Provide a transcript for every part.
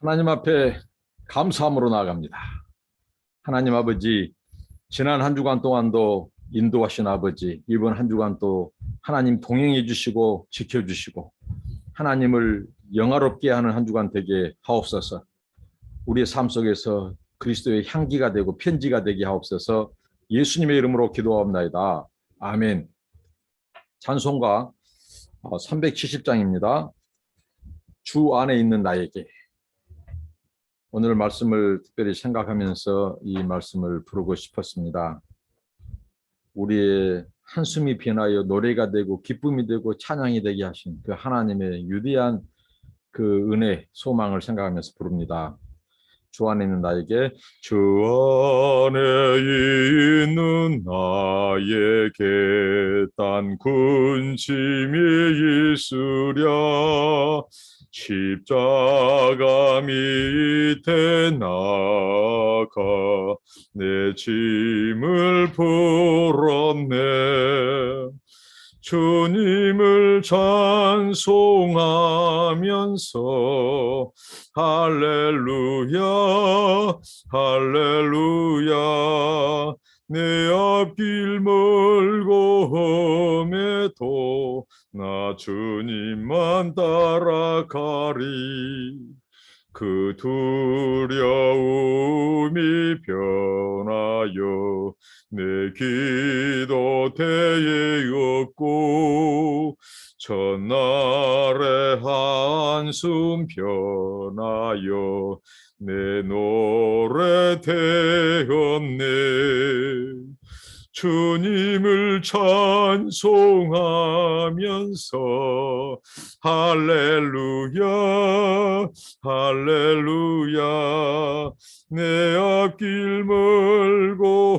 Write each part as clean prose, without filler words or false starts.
하나님 앞에 감사함으로 나아갑니다. 하나님 아버지, 지난 한 주간 동안도 인도하신 아버지, 이번 한 주간 또 하나님 동행해 주시고 지켜주시고 하나님을 영화롭게 하는 한 주간 되게 하옵소서. 우리의 삶 속에서 그리스도의 향기가 되고 편지가 되게 하옵소서. 예수님의 이름으로 기도합나이다. 아멘. 찬송가 370장입니다. 주 안에 있는 나에게. 오늘 말씀을 특별히 생각하면서 이 말씀을 부르고 싶었습니다. 우리의 한숨이 변하여 노래가 되고 기쁨이 되고 찬양이 되게 하신 그 하나님의 위대한 그 은혜, 소망을 생각하면서 부릅니다. 주 안에 있는 나에게. 주 안에 있는 나에게 딴 군침이 있으랴. 십자가 밑에 나가 내 짐을 풀었네. 주님을 찬송하면서 할렐루야 할렐루야. 내 앞길 멀고 험해도 나 주님만 따라가리. 그 두려움이 변하여 내 기도 대에 없고 전날의 한숨 변하여 내 노래 되었네. 주님을 찬송하면서 할렐루야 할렐루야. 내 앞길 멀고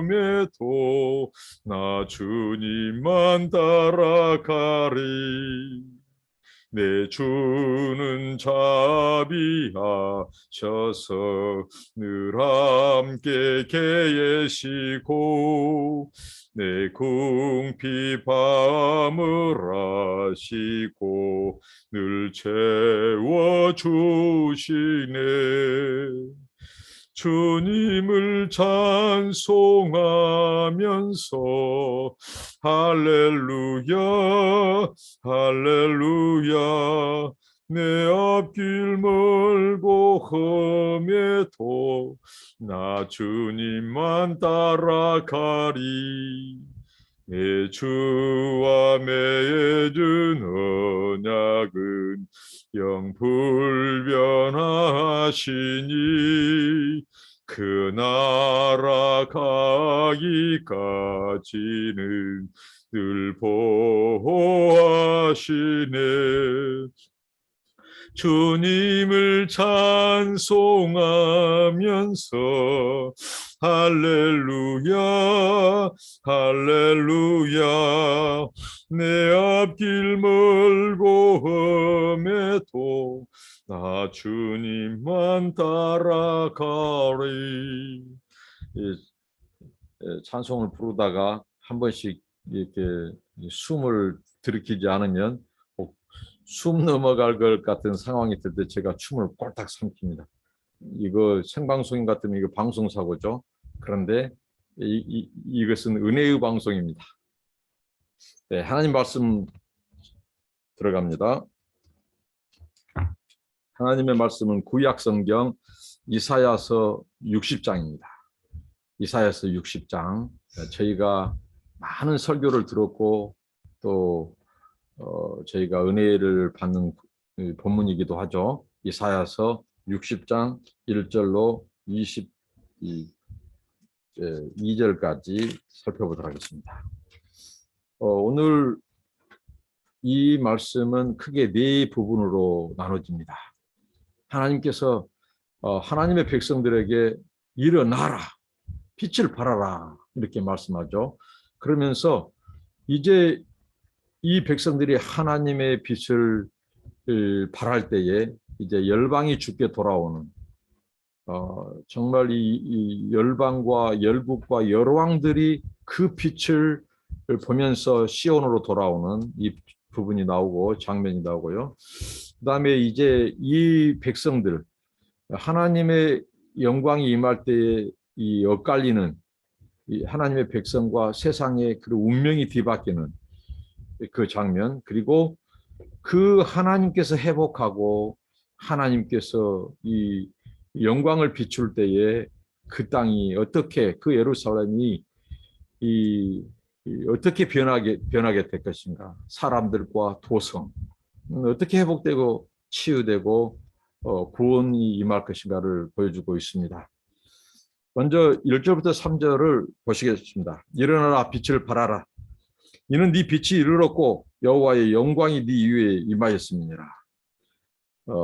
험해도 나 주님만 따라가리. 내 주는 자비하셔서 늘 함께 계시고 내 궁핍함을 아시고 늘 채워주시네. 주님을 찬송하면서 할렐루야 할렐루야. 내 앞길 멀고 험해도 나 주님만 따라가리. 내 주와 맺은 언약은 영불변하시니 그 나라 가기까지는 늘 보호하시네. 주님을 찬송하면서 할렐루야 할렐루야. 내 앞길 멀고 험해도 나 주님만 따라가리. 찬송을 부르다가 한 번씩 이렇게 숨을 들이키지 않으면 숨 넘어갈 것 같은 상황이 될 때 제가 춤을 꼴딱 삼킵니다. 이거 생방송인 것 같으면 이거 방송사고죠. 그런데 이것은 은혜의 방송입니다. 네, 하나님 말씀 들어갑니다. 하나님의 말씀은 구약성경 이사야서 60장입니다. 이사야서 60장. 저희가 많은 설교를 들었고 또 저희가 은혜를 받는 본문이기도 하죠. 이사야서 60장 1절로 22절까지 살펴보도록 하겠습니다. 오늘 이 말씀은 크게 네 부분으로 나눠집니다. 하나님께서 하나님의 백성들에게 일어나라, 빛을 발하라 이렇게 말씀하죠. 그러면서 이제 이 백성들이 하나님의 빛을 발할 때에 이제 열방이 주께 돌아오는 정말 이 열방과 열국과 열왕들이 그 빛을 보면서 시온으로 돌아오는 이 부분이 나오고 장면이 나오고요. 그다음에 이제 이 백성들, 하나님의 영광이 임할 때에 이 엇갈리는 이 하나님의 백성과 세상의 그 운명이 뒤바뀌는 그 장면, 그리고 그 하나님께서 회복하고 하나님께서 이 영광을 비출 때에 그 땅이 어떻게, 그 예루살렘이 어떻게 변하게 될 것인가, 사람들과 도성 어떻게 회복되고 치유되고 구원이 임할 것인가를 보여주고 있습니다. 먼저 1절부터 3절을 보시겠습니다. 일어나라, 빛을 발하라. 이는 네 빛이 이르렀고 여호와의 영광이 네 위에 임하였음이니라.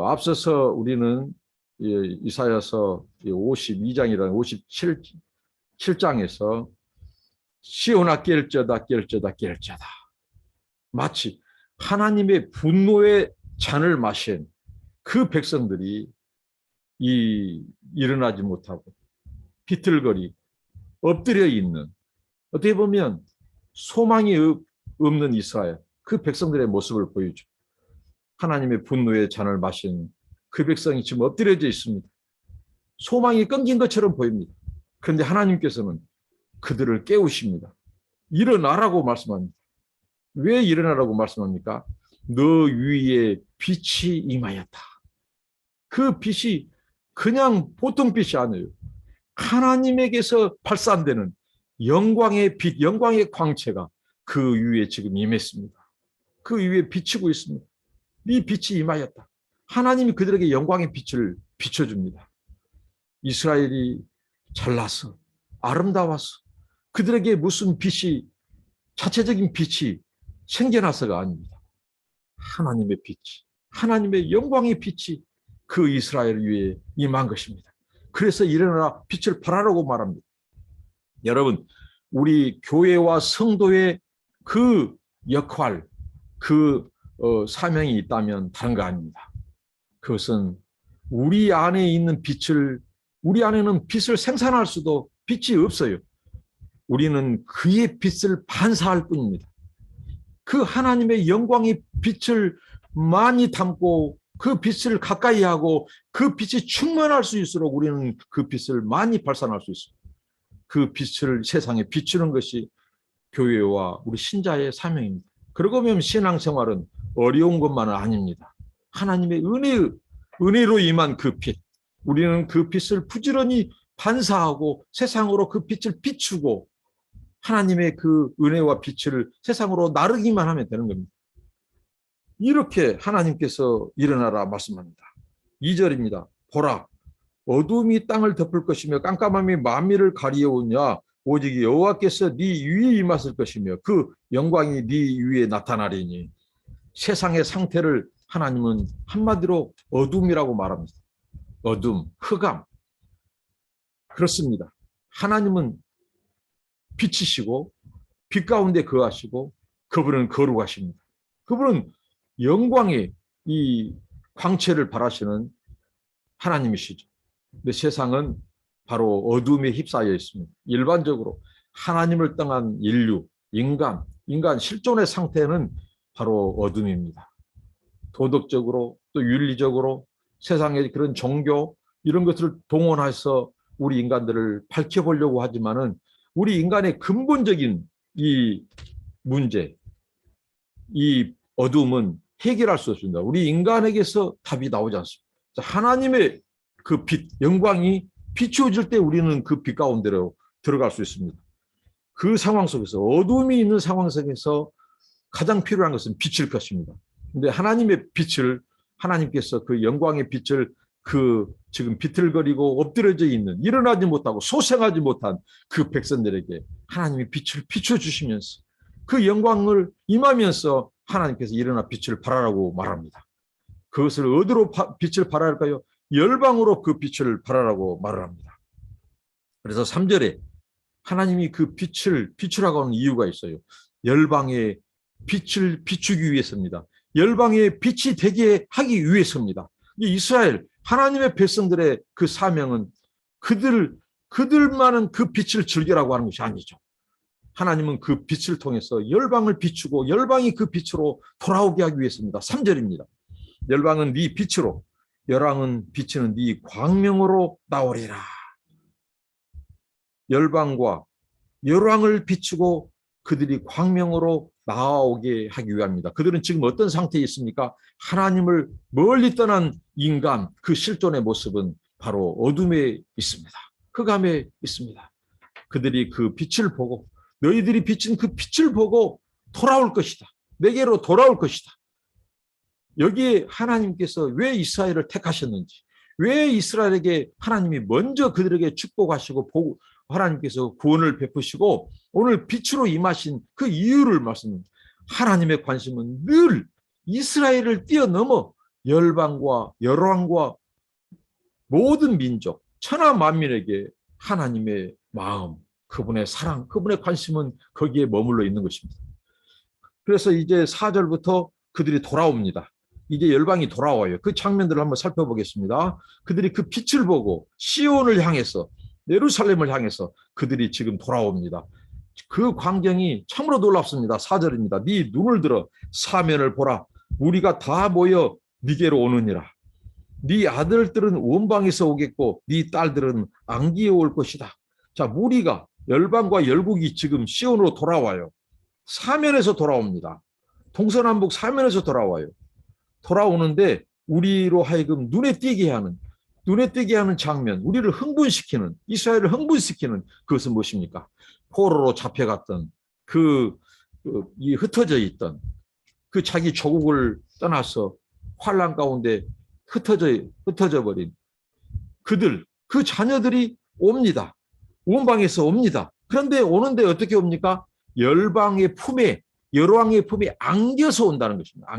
앞서서 우리는 이사야서 52장이라는 57장에서 시온아 깰져다 깰져다 깰져다, 마치 하나님의 분노의 잔을 마신 그 백성들이 일어나지 못하고 비틀거리 엎드려 있는, 어떻게 보면 소망이 없는 이스라엘, 그 백성들의 모습을 보여줘. 하나님의 분노의 잔을 마신 그 백성이 지금 엎드려져 있습니다. 소망이 끊긴 것처럼 보입니다. 그런데 하나님께서는 그들을 깨우십니다. 일어나라고 말씀합니다. 왜 일어나라고 말씀합니까? 너 위에 빛이 임하였다. 그 빛이 그냥 보통 빛이 아니에요. 하나님에게서 발산되는 영광의 빛, 영광의 광채가 그 위에 지금 임했습니다. 그 위에 비치고 있습니다. 이 빛이 임하였다. 하나님이 그들에게 영광의 빛을 비춰줍니다. 이스라엘이 잘나서 아름다워서 그들에게 무슨 빛이, 자체적인 빛이 생겨나서가 아닙니다. 하나님의 빛이, 하나님의 영광의 빛이 그 이스라엘 위에 임한 것입니다. 그래서 일어나라, 빛을 발하라고 말합니다. 여러분, 우리 교회와 성도의 그 역할, 그 사명이 있다면 다른 거 아닙니다. 그것은 우리 안에 있는 빛을, 우리 안에는 빛을 생산할 수도 빛이 없어요. 우리는 그의 빛을 반사할 뿐입니다. 그 하나님의 영광의 빛을 많이 담고 그 빛을 가까이 하고 그 빛이 충만할 수 있도록 우리는 그 빛을 많이 발산할 수 있습니다. 그 빛을 세상에 비추는 것이 교회와 우리 신자의 사명입니다. 그러고 보면 신앙생활은 어려운 것만은 아닙니다. 하나님의 은혜로 임한 그 빛, 우리는 그 빛을 부지런히 반사하고 세상으로 그 빛을 비추고 하나님의 그 은혜와 빛을 세상으로 나르기만 하면 되는 겁니다. 이렇게 하나님께서 일어나라 말씀합니다. 2절입니다. 보라, 어둠이 땅을 덮을 것이며 깜깜함이 만민을 가리우냐, 오직 여호와께서 네 위에 임하실 것이며 그 영광이 네 위에 나타나리니. 세상의 상태를 하나님은 한마디로 어둠이라고 말합니다. 어둠, 흑암. 그렇습니다. 하나님은 빛이시고 빛 가운데 거하시고 그분은 거룩하십니다. 그분은 영광의 이 광채를 발하시는 하나님이시죠. 근데 세상은 바로 어둠에 휩싸여 있습니다. 일반적으로 하나님을 떠난 인류, 인간 실존의 상태는 바로 어둠입니다. 도덕적으로 또 윤리적으로 세상의 그런 종교 이런 것들을 동원해서 우리 인간들을 밝혀보려고 하지만은 우리 인간의 근본적인 이 문제, 이 어둠은 해결할 수 없습니다. 우리 인간에게서 답이 나오지 않습니다. 하나님의 그 빛, 영광이 비추어질 때 우리는 그 빛 가운데로 들어갈 수 있습니다. 그 상황 속에서, 어둠이 있는 상황 속에서 가장 필요한 것은 빛일 것입니다. 근데 하나님의 빛을, 하나님께서 그 영광의 빛을 그 지금 비틀거리고 엎드려져 있는, 일어나지 못하고 소생하지 못한 그 백성들에게 하나님이 빛을 비춰주시면서 그 영광을 임하면서 하나님께서 일어나 빛을 발하라고 말합니다. 그것을 어디로 빛을 발할까요? 열방으로 그 빛을 발하라고 말을 합니다. 그래서 3절에 하나님이 그 빛을 비추라고 하는 이유가 있어요. 열방의 빛을 비추기 위해서입니다. 열방의 빛이 되게 하기 위해서입니다. 이스라엘 하나님의 백성들의 그 사명은 그들만은 그 빛을 즐기라고 하는 것이 아니죠. 하나님은 그 빛을 통해서 열방을 비추고 열방이 그 빛으로 돌아오게 하기 위해서입니다. 3절입니다. 열방은 네 빛으로, 열왕은 비치는 네 광명으로 나오리라. 열방과 열왕을 비추고 그들이 광명으로 나오게 하기 위함입니다. 그들은 지금 어떤 상태에 있습니까? 하나님을 멀리 떠난 인간, 그 실존의 모습은 바로 어둠에 있습니다. 흑암에 있습니다. 그들이 그 빛을 보고, 너희들이 비친 그 빛을 보고 돌아올 것이다. 내게로 돌아올 것이다. 여기에 하나님께서 왜 이스라엘을 택하셨는지, 왜 이스라엘에게 하나님이 먼저 그들에게 축복하시고 하나님께서 구원을 베푸시고 오늘 빛으로 임하신 그 이유를 말씀합니다. 하나님의 관심은 늘 이스라엘을 뛰어넘어 열방과 열왕과 모든 민족, 천하 만민에게 하나님의 마음, 그분의 사랑, 그분의 관심은 거기에 머물러 있는 것입니다. 그래서 이제 4절부터 그들이 돌아옵니다. 이제 열방이 돌아와요. 그 장면들을 한번 살펴보겠습니다. 그들이 그 빛을 보고 시온을 향해서, 예루살렘을 향해서 그들이 지금 돌아옵니다. 그 광경이 참으로 놀랍습니다. 4절입니다. 네 눈을 들어 사면을 보라. 우리가 다 모여 네게로 오느니라. 네 아들들은 원방에서 오겠고 네 딸들은 안기에 올 것이다. 자, 무리가, 열방과 열국이 지금 시온으로 돌아와요. 사면에서 돌아옵니다. 동서남북 사면에서 돌아와요. 돌아오는데 우리로 하여금 눈에 띄게 하는 장면, 우리를 흥분시키는, 이스라엘을 흥분시키는 그것은 무엇입니까? 포로로 잡혀갔던 이 흩어져 있던 그 자기 조국을 떠나서 환란 가운데 흩어져 버린 그들, 그 자녀들이 옵니다. 원방에서 옵니다. 그런데 오는데 어떻게 옵니까? 열방의 품에, 열왕의 품에 안겨서 온다는 것입니다.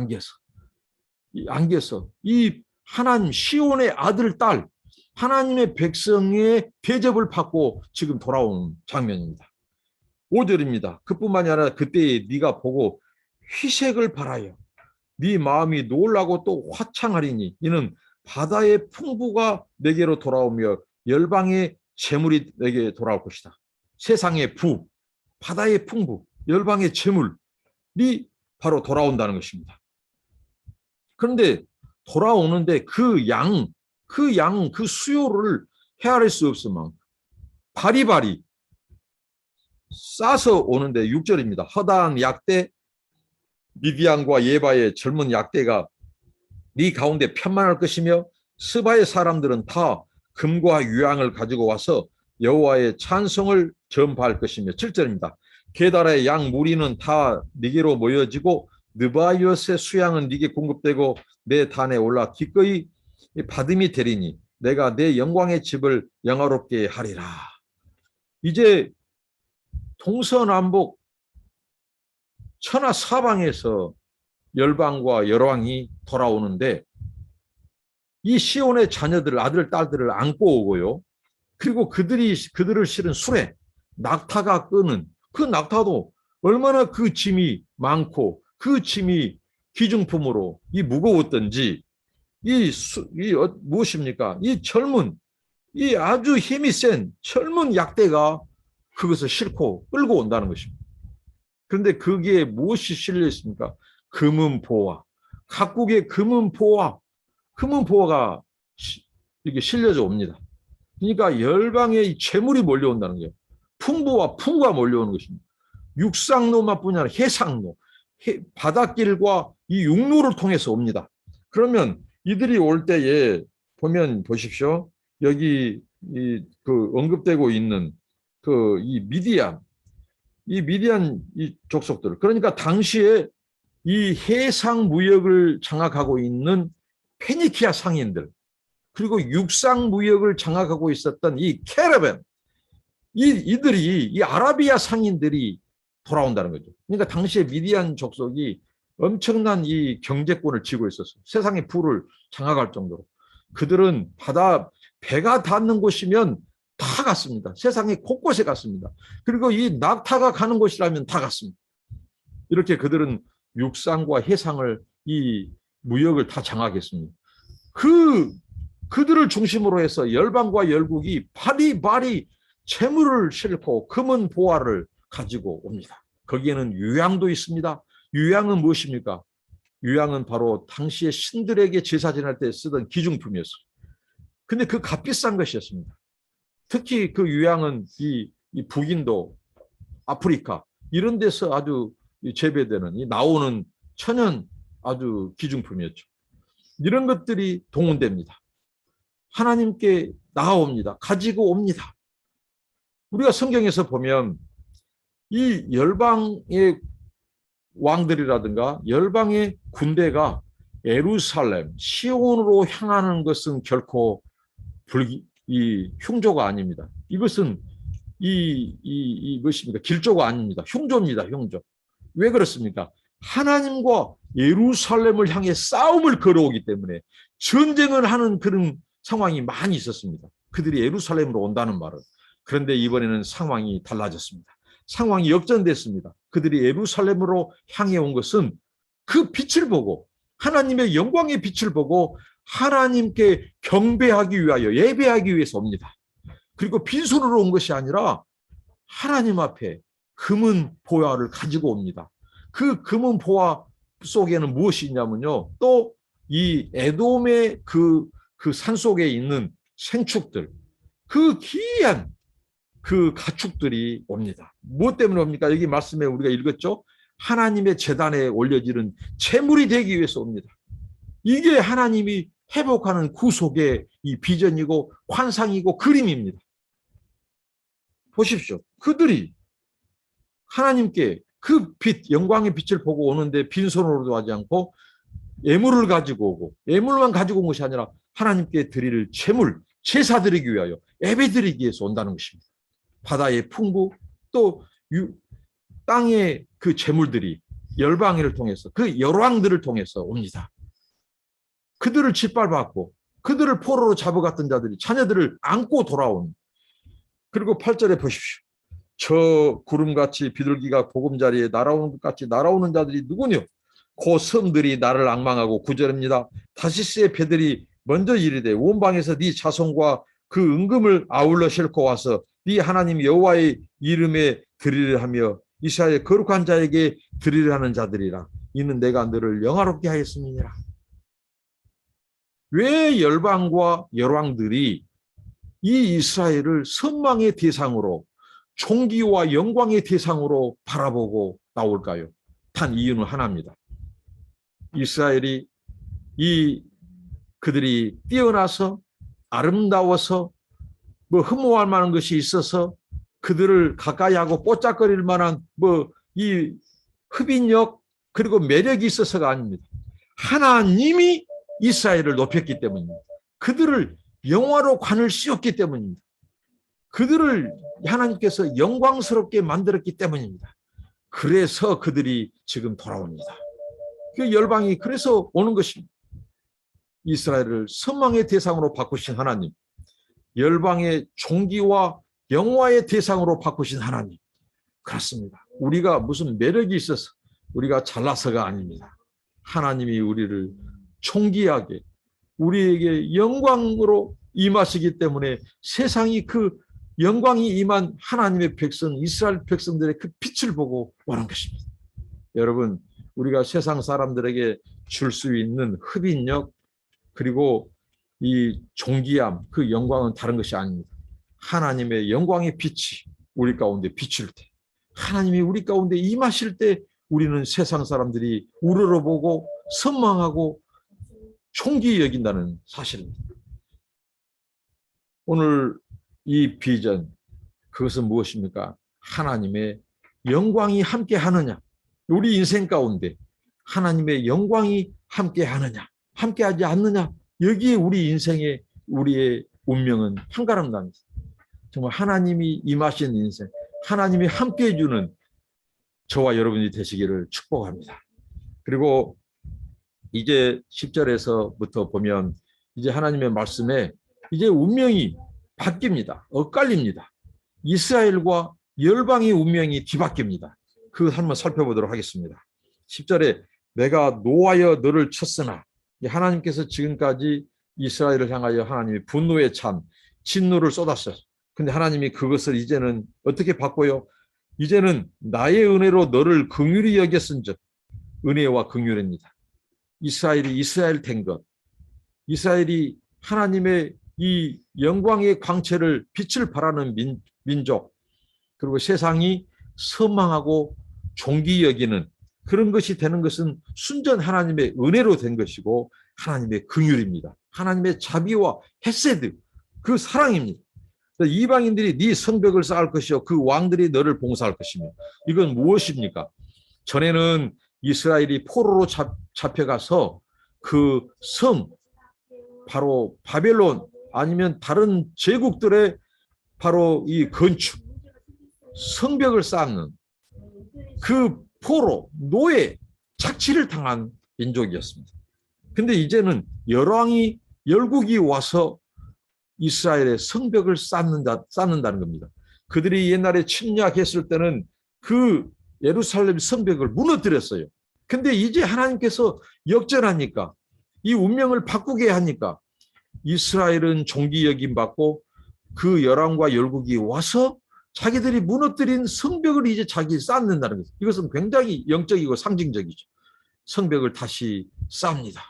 안겨서 이 하나님 시온의 아들, 딸, 하나님의 백성의 대접을 받고 지금 돌아오는 장면입니다. 5절입니다. 그뿐만이 아니라 그때에 네가 보고 희색을 바라여 네 마음이 놀라고 또 화창하리니 이는 바다의 풍부가 내게로 돌아오며 열방의 재물이 내게 돌아올 것이다. 세상의 부, 바다의 풍부, 열방의 재물이 바로 돌아온다는 것입니다. 그런데 돌아오는데 그 수요를 헤아릴 수 없으면 바리바리 싸서 오는데 6절입니다. 허다한 약대, 미디안과 예바의 젊은 약대가 네 가운데 편만할 것이며 스바의 사람들은 다 금과 유향을 가지고 와서 여호와의 찬송을 전파할 것이며 7절입니다. 게달의 양 무리는 다 네게로 모여지고 느바이엇의 수양은 네게 공급되고 내 단에 올라 기꺼이 받음이 되리니 내가 내 영광의 집을 영화롭게 하리라. 이제 동서남북 천하 사방에서 열방과 열왕이 돌아오는데 이 시온의 자녀들, 아들, 딸들을 안고 오고요. 그리고 그들을 실은 수레, 낙타가 끄는 그 낙타도 얼마나 그 짐이 많고 그 짐이 기중품으로 이 무거웠던지 무엇입니까? 이 아주 힘이 센 젊은 약대가 그것을 싣고 끌고 온다는 것입니다. 그런데 거기에 무엇이 실려 있습니까? 금은보화, 각국의 금은보화가 이렇게 실려져 옵니다. 그러니까 열방의 재물이 몰려온다는 거예요. 풍부가 몰려오는 것입니다. 육상로만 뿐이 아니라 해상로, 바닷길과 이 육로를 통해서 옵니다. 그러면 이들이 올 때에 보십시오. 여기 그 언급되고 있는 이 미디안 이 족속들, 그러니까 당시에 이 해상 무역을 장악하고 있는 페니키아 상인들, 그리고 육상 무역을 장악하고 있었던 이 캐러밴, 이 아라비아 상인들이 돌아온다는 거죠. 그러니까 당시에 미디안 족속이 엄청난 이 경제권을 쥐고 있었어요. 세상의 부를 장악할 정도로. 그들은 배가 닿는 곳이면 다 갔습니다. 세상의 곳곳에 갔습니다. 그리고 이 낙타가 가는 곳이라면 다 갔습니다. 이렇게 그들은 육상과 해상을, 이 무역을 다 장악했습니다. 그들을 중심으로 해서 열방과 열국이 바리바리 재물을 싣고 금은 보화를 가지고 옵니다. 거기에는 유향도 있습니다. 유향은 무엇입니까? 유향은 바로 당시의 신들에게 제사 지낼 때 쓰던 기중품이었어요. 근데 그 값비싼 것이었습니다. 특히 그 유향은 이 북인도, 아프리카 이런 데서 아주 재배되는 나오는 천연 아주 기중품이었죠. 이런 것들이 동원됩니다. 하나님께 나아옵니다. 가지고 옵니다. 우리가 성경에서 보면 이 열방의 왕들이라든가 열방의 군대가 예루살렘, 시온으로 향하는 것은 결코 흉조가 아닙니다. 이것은 무엇입니까? 길조가 아닙니다. 흉조입니다. 흉조. 왜 그렇습니까? 하나님과 예루살렘을 향해 싸움을 걸어오기 때문에 전쟁을 하는 그런 상황이 많이 있었습니다. 그들이 예루살렘으로 온다는 말은. 그런데 이번에는 상황이 달라졌습니다. 상황이 역전됐습니다. 그들이 예루살렘으로 향해 온 것은 그 빛을 보고 하나님의 영광의 빛을 보고 하나님께 경배하기 위하여 예배하기 위해서 옵니다. 그리고 빈손으로 온 것이 아니라 하나님 앞에 금은 보화를 가지고 옵니다. 그 금은 보화 속에는 무엇이 있냐면요. 또 이 에돔의 그 산속에 있는 생축들, 그 귀한 그 가축들이 옵니다. 무엇 때문에 옵니까? 여기 말씀에 우리가 읽었죠. 하나님의 제단에 올려지는 제물이 되기 위해서 옵니다. 이게 하나님이 회복하는 구속의 이 비전이고 환상이고 그림입니다. 보십시오. 그들이 하나님께 그 빛, 영광의 빛을 보고 오는데 빈손으로도 하지 않고 예물을 가지고 오고 예물만 가지고 온 것이 아니라 하나님께 드릴 제물, 제사 드리기 위하여 예배 드리기 위해서 온다는 것입니다. 바다의 풍부 또 땅의 그 제물들이 열방을 통해서 그 열왕들을 통해서 옵니다. 그들을 짓밟았고 그들을 포로로 잡아갔던 자들이 자녀들을 안고 돌아온. 그리고 8절에 보십시오. 저 구름같이 비둘기가 보금자리에 날아오는 것 같이 날아오는 자들이 누구뇨? 그 섬들이 나를 앙망하고 9절입니다. 다시스의 배들이 먼저 이르되 원방에서 네 자손과 그 은금을 아울러 싣고 와서 네 하나님 여호와의 이름에 드리려 하며 이스라엘 거룩한 자에게 드리려 하는 자들이라. 이는 내가 너를 영화롭게 하였음이니라. 왜 열방과 열왕들이 이 이스라엘을 선망의 대상으로 존귀와 영광의 대상으로 바라보고 나올까요? 단 이유는 하나입니다. 이스라엘이 그들이 뛰어나서 아름다워서 뭐 흠모할 만한 것이 있어서 그들을 가까이 하고 뽀짝거릴 만한 이 흡인력 그리고 매력이 있어서가 아닙니다. 하나님이 이스라엘을 높였기 때문입니다. 그들을 영화로 관을 씌웠기 때문입니다. 그들을 하나님께서 영광스럽게 만들었기 때문입니다. 그래서 그들이 지금 돌아옵니다. 그 열방이 그래서 오는 것입니다. 이스라엘을 선망의 대상으로 바꾸신 하나님, 열방의 존귀와 영화의 대상으로 바꾸신 하나님. 그렇습니다. 우리가 무슨 매력이 있어서 우리가 잘나서가 아닙니다. 하나님이 우리를 존귀하게 우리에게 영광으로 임하시기 때문에 세상이 그 영광이 임한 하나님의 백성, 이스라엘 백성들의 그 빛을 보고 오는 것입니다. 여러분, 우리가 세상 사람들에게 줄 수 있는 흡인력 그리고 이 존귀함, 그 영광은 다른 것이 아닙니다. 하나님의 영광의 빛이 우리 가운데 비칠 때, 하나님이 우리 가운데 임하실 때 우리는 세상 사람들이 우러러보고 선망하고 존귀히 여긴다는 사실입니다. 오늘 이 비전, 그것은 무엇입니까? 하나님의 영광이 함께 하느냐, 우리 인생 가운데 하나님의 영광이 함께 하느냐, 함께 하지 않느냐, 여기에 우리 인생의 우리의 운명은 한가름납니다. 정말 하나님이 임하신 인생, 하나님이 함께 해주는 저와 여러분이 되시기를 축복합니다. 그리고 이제 10절에서부터 보면 이제 하나님의 말씀에 이제 운명이 바뀝니다. 엇갈립니다. 이스라엘과 열방의 운명이 뒤바뀝니다. 그것 한번 살펴보도록 하겠습니다. 10절에 내가 노하여 너를 쳤으나, 하나님께서 지금까지 이스라엘을 향하여 하나님이 분노에 찬 진노를 쏟았어요. 근데 하나님이 그것을 이제는 어떻게 바꿔요? 이제는 나의 은혜로 너를 긍휼히 여겼은즉, 은혜와 긍휼입니다. 이스라엘이 이스라엘 된 것, 이스라엘이 하나님의 이 영광의 광채를 빛을 발하는 민족, 그리고 세상이 선망하고 존귀 여기는 그런 것이 되는 것은 순전 하나님의 은혜로 된 것이고 하나님의 긍휼입니다. 하나님의 자비와 헤세드, 그 사랑입니다. 이방인들이 네 성벽을 쌓을 것이요 그 왕들이 너를 봉사할 것이며, 이건 무엇입니까? 전에는 이스라엘이 포로로 잡혀가서 그 성, 바로 바벨론 아니면 다른 제국들의 바로 이 건축, 성벽을 쌓는 그 포로, 노예, 착취를 당한 민족이었습니다. 근데 이제는 열왕이, 열국이 와서 이스라엘의 성벽을 쌓는다는 겁니다. 그들이 옛날에 침략했을 때는 그 예루살렘 성벽을 무너뜨렸어요. 근데 이제 하나님께서 역전하니까, 이 운명을 바꾸게 하니까 이스라엘은 존귀 여김 받고 그 열왕과 열국이 와서 자기들이 무너뜨린 성벽을 이제 자기 쌓는다는 거죠. 이것은 굉장히 영적이고 상징적이죠. 성벽을 다시 쌓습니다.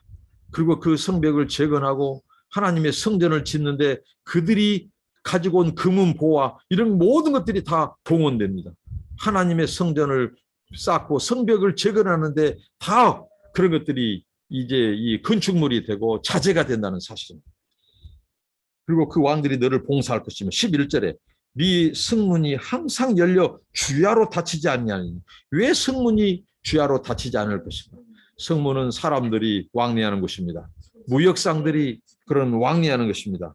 그리고 그 성벽을 재건하고 하나님의 성전을 짓는데 그들이 가지고 온 금은 보화, 이런 모든 것들이 다 동원됩니다. 하나님의 성전을 쌓고 성벽을 재건하는데 다 그런 것들이 이제 이 건축물이 되고 자재가 된다는 사실입니다. 그리고 그 왕들이 너를 봉사할 것이며, 11절에 네 성문이 항상 열려 주야로 닫히지 않냐니. 왜 성문이 주야로 닫히지 않을 것인가? 성문은 사람들이 왕래하는 곳입니다. 무역상들이 그런 왕래하는 것입니다.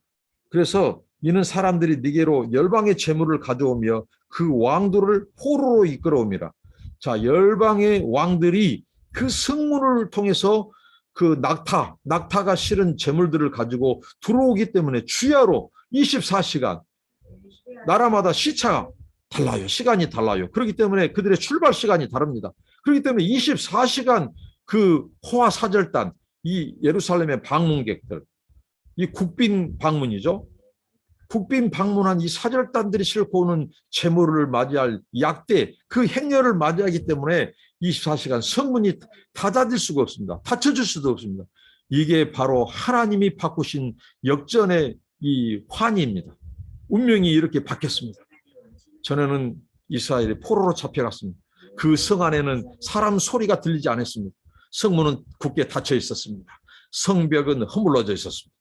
그래서 이는 사람들이 네게로 열방의 재물을 가져오며 그 왕들을 포로로 이끌어옵니다. 자, 열방의 왕들이 그 성문을 통해서 그 낙타가 실은 재물들을 가지고 들어오기 때문에 주야로 24시간, 나라마다 시차가 달라요. 시간이 달라요. 그렇기 때문에 그들의 출발 시간이 다릅니다. 그렇기 때문에 24시간 그 호화사절단, 이 예루살렘의 방문객들, 이 국빈 방문이죠. 국빈 방문한 이 사절단들이 싣고 오는 재물을 맞이할 약대, 그 행렬을 맞이하기 때문에 24시간 성문이 닫아질 수가 없습니다. 닫혀질 수도 없습니다. 이게 바로 하나님이 바꾸신 역전의 이 환희입니다. 운명이 이렇게 바뀌었습니다. 전에는 이스라엘이 포로로 잡혀갔습니다. 그 성 안에는 사람 소리가 들리지 않았습니다. 성문은 굳게 닫혀 있었습니다. 성벽은 허물어져 있었습니다.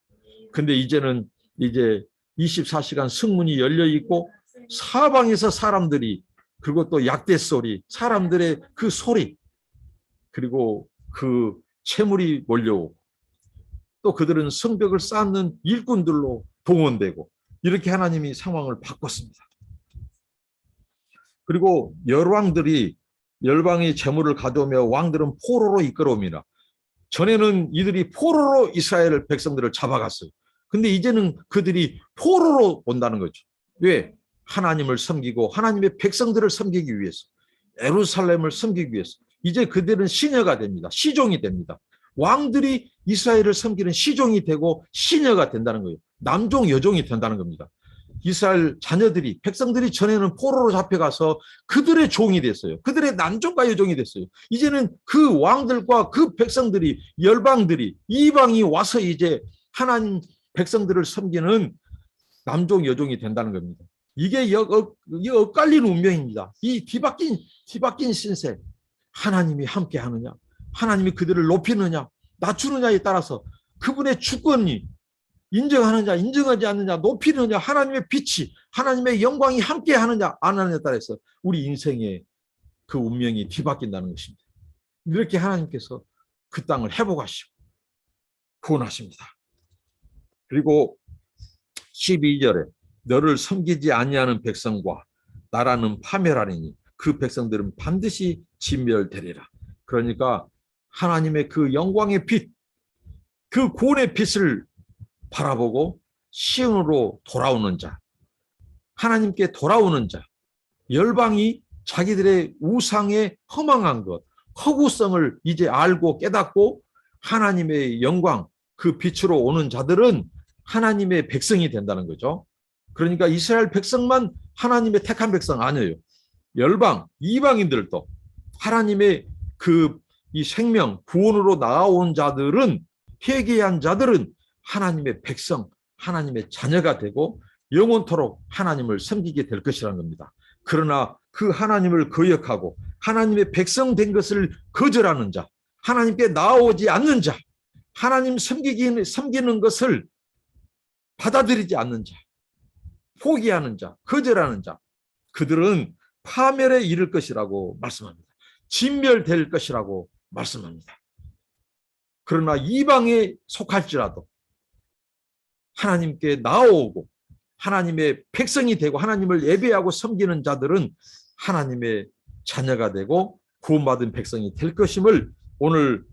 근데 이제는 이제 24시간 성문이 열려 있고 사방에서 사람들이, 그리고 또 약대 소리, 사람들의 그 소리, 그리고 그 채물이 몰려오고 또 그들은 성벽을 쌓는 일꾼들로 동원되고, 이렇게 하나님이 상황을 바꿨습니다. 그리고 열왕들이 열방의 재물을 가져오며 왕들은 포로로 이끌어옵니다. 전에는 이들이 포로로 이스라엘 백성들을 잡아갔어요. 근데 이제는 그들이 포로로 온다는 거죠. 왜? 하나님을 섬기고 하나님의 백성들을 섬기기 위해서, 예루살렘을 섬기기 위해서. 이제 그들은 시녀가 됩니다. 시종이 됩니다. 왕들이 이스라엘을 섬기는 시종이 되고 시녀가 된다는 거예요. 남종, 여종이 된다는 겁니다. 이스라엘 자녀들이, 백성들이 전에는 포로로 잡혀가서 그들의 종이 됐어요. 그들의 남종과 여종이 됐어요. 이제는 그 왕들과 그 백성들이, 열방들이, 이방이 와서 이제 하나님 백성들을 섬기는 남종, 여종이 된다는 겁니다. 이게 엇갈린 운명입니다. 이 뒤바뀐 신세. 하나님이 함께 하느냐, 하나님이 그들을 높이느냐, 낮추느냐에 따라서 그분의 주권이 인정하느냐, 인정하지 않느냐, 높이느냐, 하나님의 빛이, 하나님의 영광이 함께 하느냐, 안 하느냐에 따라서 우리 인생의 그 운명이 뒤바뀐다는 것입니다. 이렇게 하나님께서 그 땅을 회복하시고 구원하십니다. 그리고 12절에 너를 섬기지 아니하는 백성과 나라는 파멸하리니 그 백성들은 반드시 진멸되리라. 그러니까 하나님의 그 영광의 빛, 그 구원의 빛을 바라보고 시온으로 돌아오는 자, 하나님께 돌아오는 자, 열방이 자기들의 우상에 허망한 것, 허구성을 이제 알고 깨닫고 하나님의 영광, 그 빛으로 오는 자들은 하나님의 백성이 된다는 거죠. 그러니까 이스라엘 백성만 하나님의 택한 백성 아니에요. 열방, 이방인들도 하나님의 그 이 생명, 구원으로 나아온 자들은, 회개한 자들은 하나님의 백성, 하나님의 자녀가 되고 영원토록 하나님을 섬기게 될 것이라는 겁니다. 그러나 그 하나님을 거역하고 하나님의 백성 된 것을 거절하는 자, 하나님께 나아오지 않는 자, 하나님 섬기는 것을 받아들이지 않는 자, 포기하는 자, 거절하는 자, 그들은 파멸에 이를 것이라고 말씀합니다. 진멸될 것이라고 말씀합니다. 그러나 이방에 속할지라도 하나님께 나아오고 하나님의 백성이 되고 하나님을 예배하고 섬기는 자들은 하나님의 자녀가 되고 구원받은 백성이 될 것임을 오늘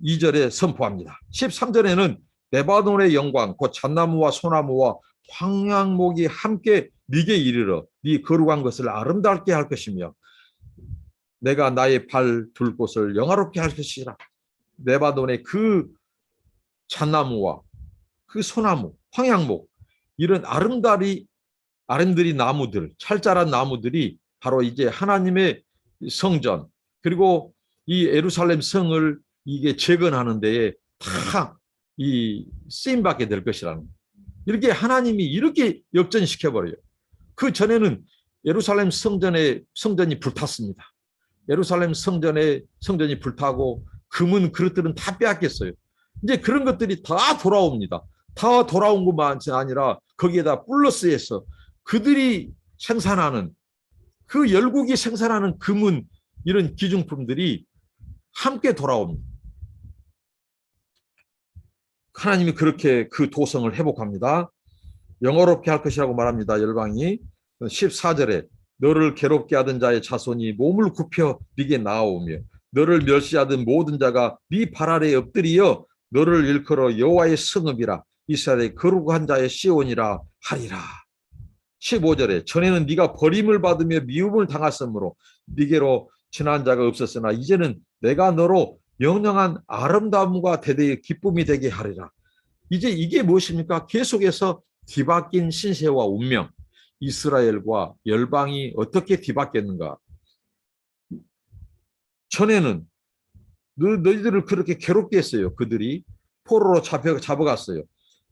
12절에 선포합니다. 13절에는 레바논의 영광 곧 잣나무와 소나무와 황양목이 함께 네게 이르러 네 거룩한 것을 아름답게 할 것이며 내가 나의 발 둘 곳을 영화롭게 할 것이라. 레바논의 그 잣나무와 그 소나무, 황양목, 이런 아름다리 나무들, 찰짤한 나무들이 바로 이제 하나님의 성전, 그리고 이 예루살렘 성을 이게 재건하는 데에 다 이 쓰임받게 될 것이라는, 이렇게 하나님이 이렇게 역전시켜버려요. 그 전에는 예루살렘 성전이 불탔습니다. 예루살렘 성전이 불타고 금은 그릇들은 다 빼앗겼어요. 이제 그런 것들이 다 돌아옵니다. 다 돌아온 것만 아니라 거기에다 플러스해서 그들이 생산하는, 그 열국이 생산하는 금은 이런 기중품들이 함께 돌아옵니다. 하나님이 그렇게 그 도성을 회복합니다. 영어롭게 할 것이라고 말합니다. 열방이 14절에 너를 괴롭게 하던 자의 자손이 몸을 굽혀 네게 나아오며 너를 멸시하던 모든 자가 네 발 아래에 엎드리어 너를 일컬어 여호와의 성읍이라 이스라엘의 거룩한 자의 시온이라 하리라. 15절에 전에는 네가 버림을 받으며 미움을 당했으므로 네게로 지난 자가 없었으나 이제는 내가 너로 영영한 아름다움과 대대의 기쁨이 되게 하리라. 이제 이게 무엇입니까? 계속해서 뒤바뀐 신세와 운명, 이스라엘과 열방이 어떻게 뒤바뀌었는가? 전에는 너희들을 그렇게 괴롭게 했어요. 그들이 포로로 잡아갔어요.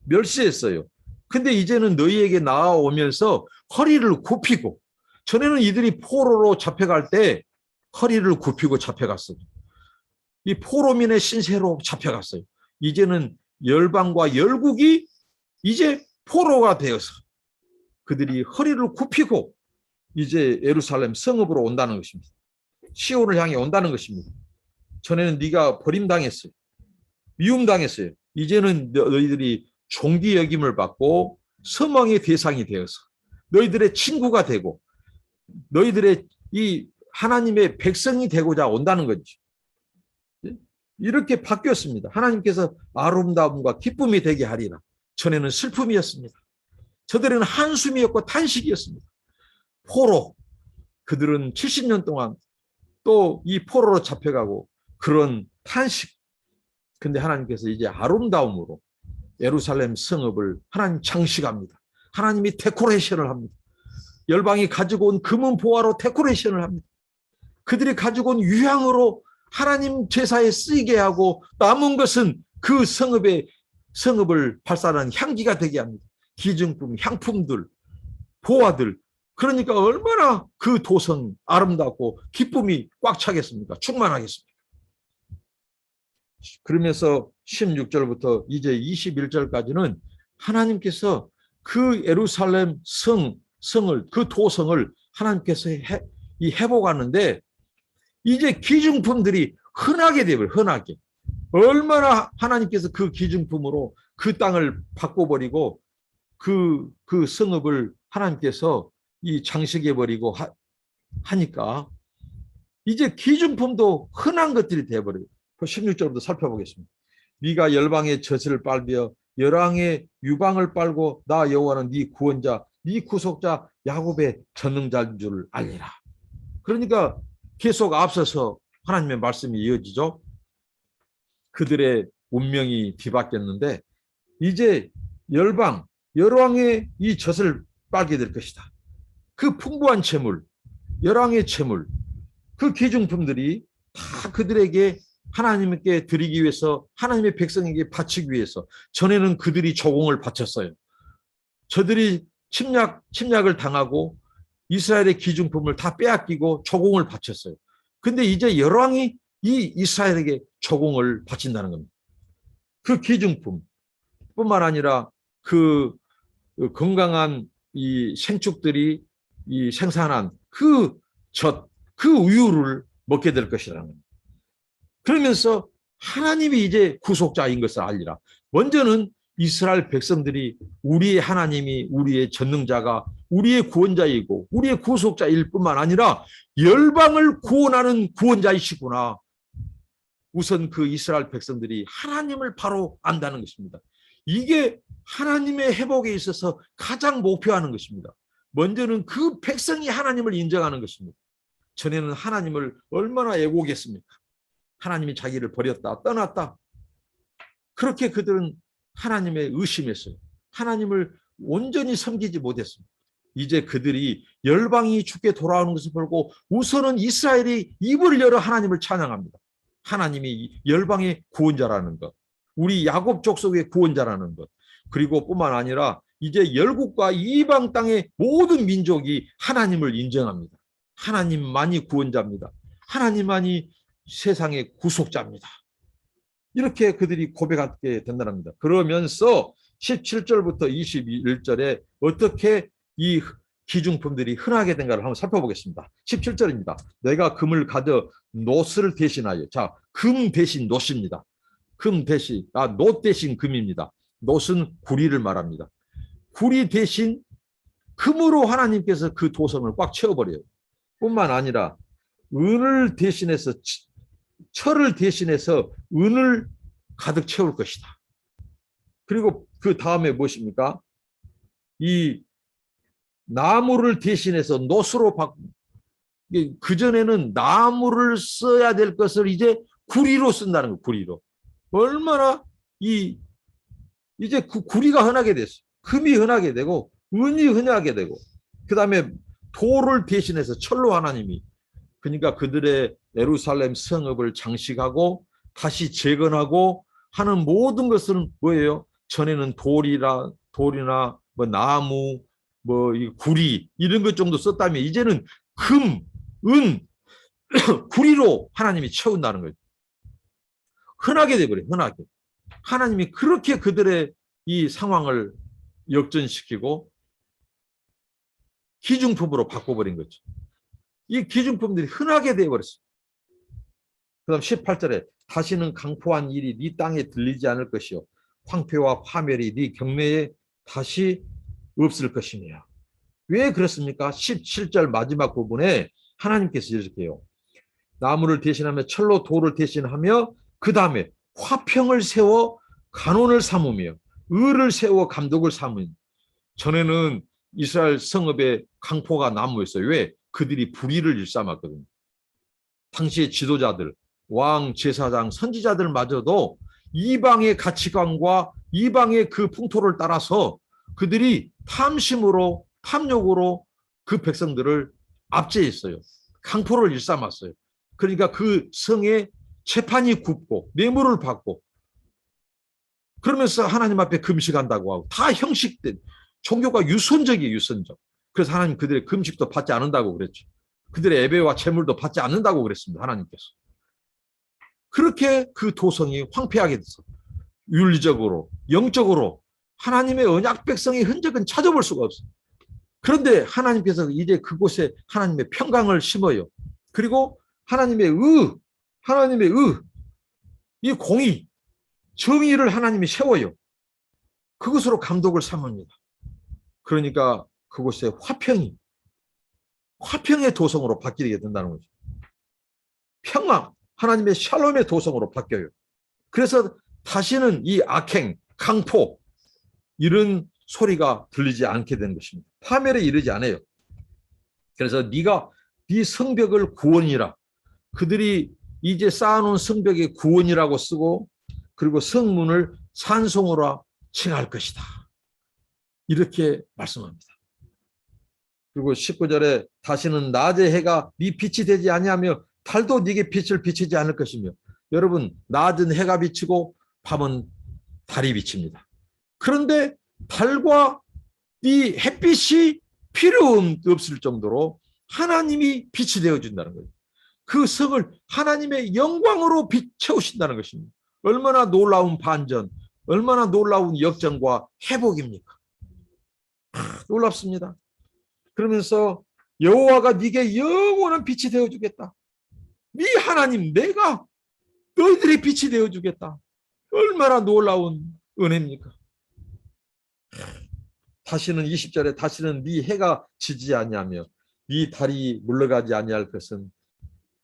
멸시했어요. 근데 이제는 너희에게 나아오면서 허리를 굽히고, 전에는 이들이 포로로 잡혀갈 때 허리를 굽히고 잡혀갔어요. 이 포로민의 신세로 잡혀갔어요. 이제는 열방과 열국이 이제 포로가 되어서 그들이 허리를 굽히고 이제 예루살렘 성읍으로 온다는 것입니다. 시온을 향해 온다는 것입니다. 전에는 네가 버림당했어요. 미움당했어요. 이제는 너희들이 존귀 여김을 받고 서망의 대상이 되어서 너희들의 친구가 되고 너희들의 이 하나님의 백성이 되고자 온다는 거죠. 이렇게 바뀌었습니다. 하나님께서 아름다움과 기쁨이 되게 하리라. 전에는 슬픔이었습니다. 저들은 한숨이었고 탄식이었습니다. 포로, 그들은 70년 동안 또 이 포로로 잡혀가고 그런 탄식. 근데 하나님께서 이제 아름다움으로 예루살렘 성읍을 하나님 장식합니다. 하나님이 데코레이션을 합니다. 열방이 가지고 온 금은 보화로 데코레이션을 합니다. 그들이 가지고 온 유향으로 하나님 제사에 쓰이게 하고 남은 것은 그 성읍을 발산하는 향기가 되게 합니다. 기증품, 향품들, 보화들. 그러니까 얼마나 그 도성 아름답고 기쁨이 꽉 차겠습니까? 충만하겠습니까? 그러면서 16절부터 이제 21절까지는 하나님께서 그 예루살렘 성을, 그 도성을 하나님께서 회복하는데 이제 기중품들이 흔하게 되버려요. 흔하게. 얼마나 하나님께서 그 기중품으로 그 땅을 바꿔버리고 그 성읍을 하나님께서 이 장식해버리고 하니까 이제 기중품도 흔한 것들이 되어버려요. 16절부터 살펴보겠습니다. 네가 열방의 젖을 빨며 열왕의 유방을 빨고 나 여호와는 네 구원자, 네 구속자 야곱의 전능자인 줄 알리라. 그러니까 계속 앞서서 하나님의 말씀이 이어지죠. 그들의 운명이 뒤바뀌었는데 이제 열왕의 이 젖을 빨게 될 것이다. 그 풍부한 채물, 열왕의 채물, 그 기중품들이 다 그들에게 하나님께 드리기 위해서, 하나님의 백성에게 바치기 위해서. 전에는 그들이 조공을 바쳤어요. 저들이 침략을 당하고 이스라엘의 기중품을 다 빼앗기고 조공을 바쳤어요. 근데 이제 열왕이 이 이스라엘에게 조공을 바친다는 겁니다. 그 기중품 뿐만 아니라 그 건강한 이 생축들이 이 생산한 그 우유를 먹게 될 것이라는 겁니다. 그러면서 하나님이 이제 구속자인 것을 알리라. 먼저는 이스라엘 백성들이 우리의 하나님이 우리의 전능자가 우리의 구원자이고 우리의 구속자일 뿐만 아니라 열방을 구원하는 구원자이시구나. 우선 그 이스라엘 백성들이 하나님을 바로 안다는 것입니다. 이게 하나님의 회복에 있어서 가장 목표하는 것입니다. 먼저는 그 백성이 하나님을 인정하는 것입니다. 전에는 하나님을 얼마나 애곡했습니까? 하나님이 자기를 버렸다, 떠났다. 그렇게 그들은 하나님에 의심했어요. 하나님을 온전히 섬기지 못했습니다. 이제 그들이 열방이 주께 돌아오는 것을 보고 우선은 이스라엘이 입을 열어 하나님을 찬양합니다. 하나님이 열방의 구원자라는 것, 우리 야곱 족속의 구원자라는 것, 그리고 뿐만 아니라 이제 열국과 이방 땅의 모든 민족이 하나님을 인정합니다. 하나님만이 구원자입니다. 하나님만이 세상의 구속자입니다. 이렇게 그들이 고백하게 된다는 겁니다. 그러면서 17절부터 21절에 어떻게 이 기중품들이 흔하게 된가를 한번 살펴보겠습니다. 17절입니다. 내가 금을 가져 노스를 대신하여. 자, 금 대신 노스입니다. 금 대신, 노 대신 금입니다. 노스는 구리를 말합니다. 구리 대신 금으로 하나님께서 그 도성을 꽉 채워버려요. 뿐만 아니라 은을 대신해서, 철을 대신해서 은을 가득 채울 것이다. 그리고 그 다음에 무엇입니까? 이 나무를 대신해서 노스로 그전에는 나무를 써야 될 것을 이제 구리로 쓴다는 거예요. 구리로. 얼마나 이제 그 구리가 흔하게 됐어요. 금이 흔하게 되고 은이 흔하게 되고, 그 다음에 돌을 대신해서 철로 하나님이, 그러니까 그들의 예루살렘 성읍을 장식하고 다시 재건하고 하는 모든 것은 뭐예요? 전에는 돌이나 뭐 나무, 뭐 이 구리 이런 것 정도 썼다면 이제는 금, 은, 구리로 하나님이 채운다는 거예요. 흔하게 돼버려요. 흔하게. 하나님이 그렇게 그들의 이 상황을 역전시키고 기중품으로 바꿔버린 거죠. 이 기중품들이 흔하게 되어버렸어요. 그 다음 18절에 다시는 강포한 일이 네 땅에 들리지 않을 것이요 황폐와 파멸이 네 경내에 다시 없을 것이며. 왜 그렇습니까? 17절 마지막 부분에 하나님께서 이렇게 해요. 나무를 대신하며 철로 돌을 대신하며 그 다음에 화평을 세워 간원을 삼으며 의를 세워 감독을 삼으며. 전에는 이스라엘 성읍의 강포가 나무였어요. 왜? 그들이 불의를 일삼았거든요. 당시의 지도자들, 왕, 제사장, 선지자들마저도 이방의 가치관과 이방의 그 풍토를 따라서 그들이 탐심으로, 탐욕으로 그 백성들을 압제했어요. 강포를 일삼았어요. 그러니까 그 성에 재판이 굽고 뇌물을 받고 그러면서 하나님 앞에 금식한다고 하고 다 형식된 종교가 유선적이에요. 유선적. 그래서 하나님 그들의 금식도 받지 않는다고 그랬죠. 그들의 예배와 제물도 받지 않는다고 그랬습니다. 하나님께서. 그렇게 그 도성이 황폐하게 됐어. 윤리적으로, 영적으로 하나님의 언약 백성의 흔적은 찾아볼 수가 없어요. 그런데 하나님께서 이제 그곳에 하나님의 평강을 심어요. 그리고 하나님의 이 공의, 정의를 하나님이 세워요. 그것으로 감독을 삼습니다. 그러니까 그곳에 화평의 도성으로 바뀌게 된다는 거죠. 평화, 하나님의 샬롬의 도성으로 바뀌어요. 그래서 다시는 이 악행, 강포 이런 소리가 들리지 않게 되는 것입니다. 파멸에 이르지 않아요. 그래서 네가 네 성벽을 구원이라, 그들이 이제 쌓아놓은 성벽의 구원이라고 쓰고, 그리고 성문을 산송으로 칭할 것이다. 이렇게 말씀합니다. 그리고 19절에 다시는 낮의 해가 네 빛이 되지 아니하며 달도 네게 빛을 비치지 않을 것이며. 여러분, 낮은 해가 비치고 밤은 달이 비칩니다. 그런데 달과 이 햇빛이 필요 없을 정도로 하나님이 빛이 되어준다는 거예요. 그 성을 하나님의 영광으로 채우신다는 것입니다. 얼마나 놀라운 반전, 얼마나 놀라운 역전과 회복입니까? 놀랍습니다. 그러면서 여호와가 네게 영원한 빛이 되어주겠다. 네 하나님, 내가 너희들의 빛이 되어주겠다. 얼마나 놀라운 은혜입니까? 다시는 20절에 다시는 네 해가 지지 아니하며 네 달이 물러가지 아니할 것은,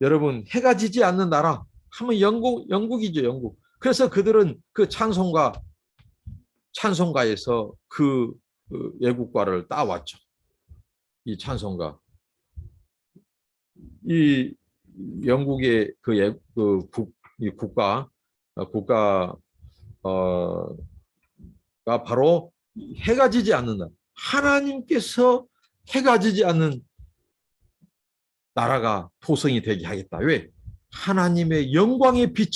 여러분, 해가 지지 않는 나라 하면 영국이죠, 영국. 그래서 그들은 그 찬송가에서 그 예국가를 따왔죠. 이 찬송가. 이 영국의 국가가 바로 해가 지지 않는 나라. 하나님께서 해가 지지 않는 나라가 토성이 되게 하겠다. 왜? 하나님의 영광의 빛이,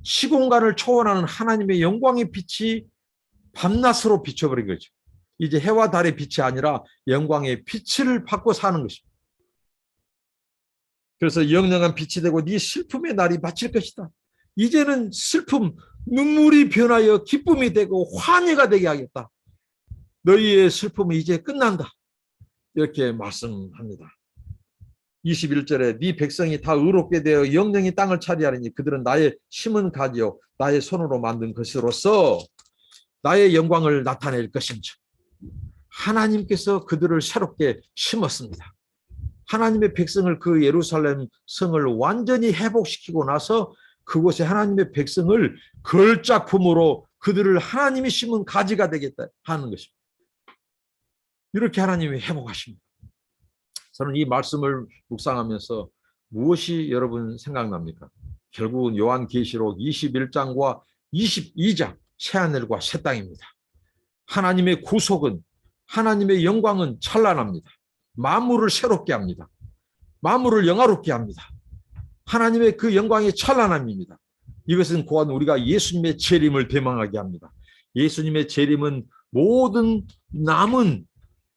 시공간을 초월하는 하나님의 영광의 빛이 밤낮으로 비춰버린 거죠. 이제 해와 달의 빛이 아니라 영광의 빛을 받고 사는 것입니다. 그래서 영영한 빛이 되고 네 슬픔의 날이 마칠 것이다. 이제는 슬픔, 눈물이 변하여 기쁨이 되고 환희가 되게 하겠다. 너희의 슬픔은 이제 끝난다. 이렇게 말씀합니다. 21절에 네 백성이 다 의롭게 되어 영영이 땅을 차지하리니 그들은 나의 심은 가지요 나의 손으로 만든 것으로서 나의 영광을 나타낼 것인지. 하나님께서 그들을 새롭게 심었습니다. 하나님의 백성을, 그 예루살렘 성을 완전히 회복시키고 나서 그곳에 하나님의 백성을 걸작품으로 그들을 하나님이 심은 가지가 되겠다 하는 것입니다. 이렇게 하나님이 회복하십니다. 저는 이 말씀을 묵상하면서 무엇이 여러분 생각납니까? 결국은 요한계시록 21장과 22장 새하늘과 새 땅입니다. 하나님의 구속은, 하나님의 영광은 찬란합니다. 만물을 새롭게 합니다. 만물을 영화롭게 합니다. 하나님의 그 영광의 찬란함입니다. 이것은 고한 우리가 예수님의 재림을 대망하게 합니다. 예수님의 재림은 모든 남은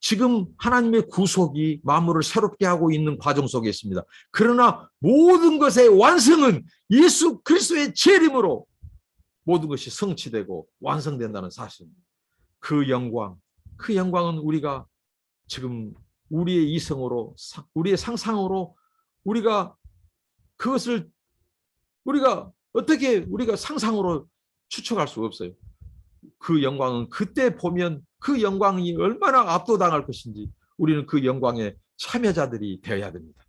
지금 하나님의 구속이 만물을 새롭게 하고 있는 과정 속에 있습니다. 그러나 모든 것의 완성은 예수 그리스도의 재림으로 모든 것이 성취되고 완성된다는 사실입니다. 그 영광은 우리가 지금 우리의 이성으로, 우리의 상상으로 우리가 그것을 어떻게 우리가 상상으로 추측할 수 없어요. 그 영광은 그때 보면 그 영광이 얼마나 압도당할 것인지 우리는 그 영광의 참여자들이 되어야 됩니다.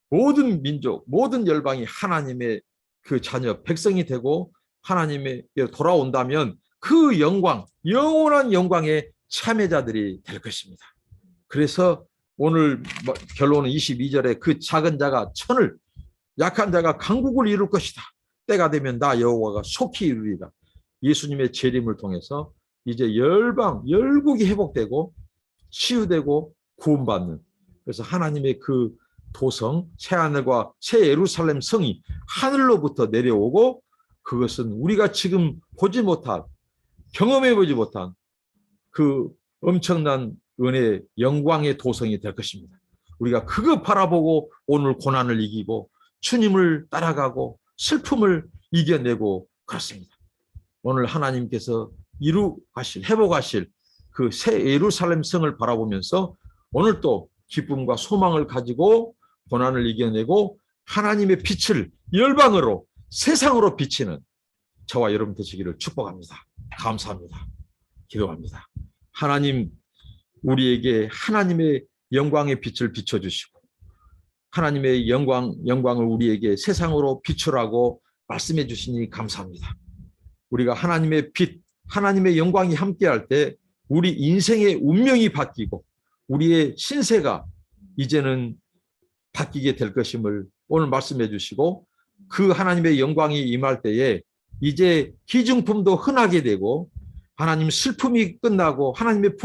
모든 민족, 모든 열방이 하나님의 그 자녀, 백성이 되고 하나님의 돌아온다면 그 영광, 영원한 영광의 참여자들이 될 것입니다. 그래서 오늘 결론은 22절에 그 작은 자가 천을, 약한 자가 강국을 이룰 것이다. 때가 되면 나 여호와가 속히 이루리라. 예수님의 재림을 통해서 이제 열국이 회복되고 치유되고 구원받는, 그래서 하나님의 그 도성, 새하늘과 새 예루살렘 성이 하늘로부터 내려오고, 그것은 우리가 지금 보지 못한, 경험해 보지 못한 그 엄청난 은혜의 영광의 도성이 될 것입니다. 우리가 그거 바라보고 오늘 고난을 이기고 주님을 따라가고 슬픔을 이겨내고 그렇습니다. 오늘 하나님께서 회복하실 그 새 예루살렘 성을 바라보면서 오늘 또 기쁨과 소망을 가지고 고난을 이겨내고 하나님의 빛을 열방으로, 세상으로 비치는 저와 여러분 되시기를 축복합니다. 감사합니다. 기도합니다. 하나님, 우리에게 하나님의 영광의 빛을 비춰주시고 하나님의 영광을 우리에게 세상으로 비추라고 말씀해 주시니 감사합니다. 우리가 하나님의 빛, 하나님의 영광이 함께할 때 우리 인생의 운명이 바뀌고 우리의 신세가 이제는 바뀌게 될 것임을 오늘 말씀해 주시고, 그 하나님의 영광이 임할 때에 이제 기증품도 흔하게 되고 하나님 슬픔이 끝나고 하나님의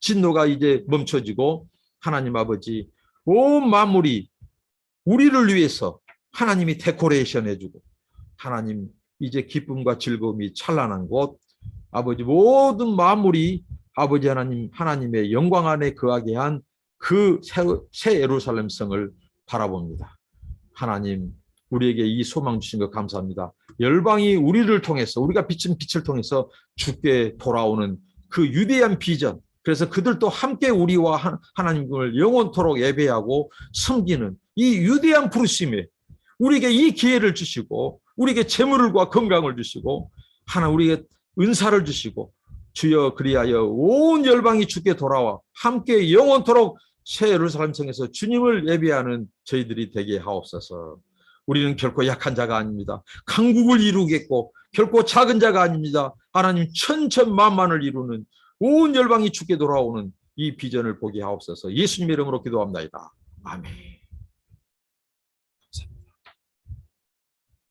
진노가 이제 멈춰지고 하나님 아버지 온 만물이 우리를 위해서 하나님이 데코레이션 해주고, 하나님 이제 기쁨과 즐거움이 찬란한 곳, 아버지 모든 만물이 아버지 하나님, 하나님의 영광 안에 거하게 한 그 새 예루살렘 성을 바라봅니다. 하나님, 우리에게 이 소망 주신 것 감사합니다. 열방이 우리를 통해서, 우리가 비친 빛을 통해서 주께 돌아오는 그 위대한 비전, 그래서 그들도 함께 우리와 하나님을 영원토록 예배하고 섬기는 이 위대한 부르심에 우리에게 이 기회를 주시고, 우리에게 재물과 건강을 주시고, 우리에게 은사를 주시고, 주여 그리하여 온 열방이 주께 돌아와 함께 영원토록 새 예루살렘 성에서 주님을 예배하는 저희들이 되게 하옵소서. 우리는 결코 약한 자가 아닙니다. 강국을 이루겠고 결코 작은 자가 아닙니다. 하나님 천천만만을 이루는 온 열방이 주께 돌아오는 이 비전을 보게 하옵소서. 예수님의 이름으로 기도합니다. 아멘.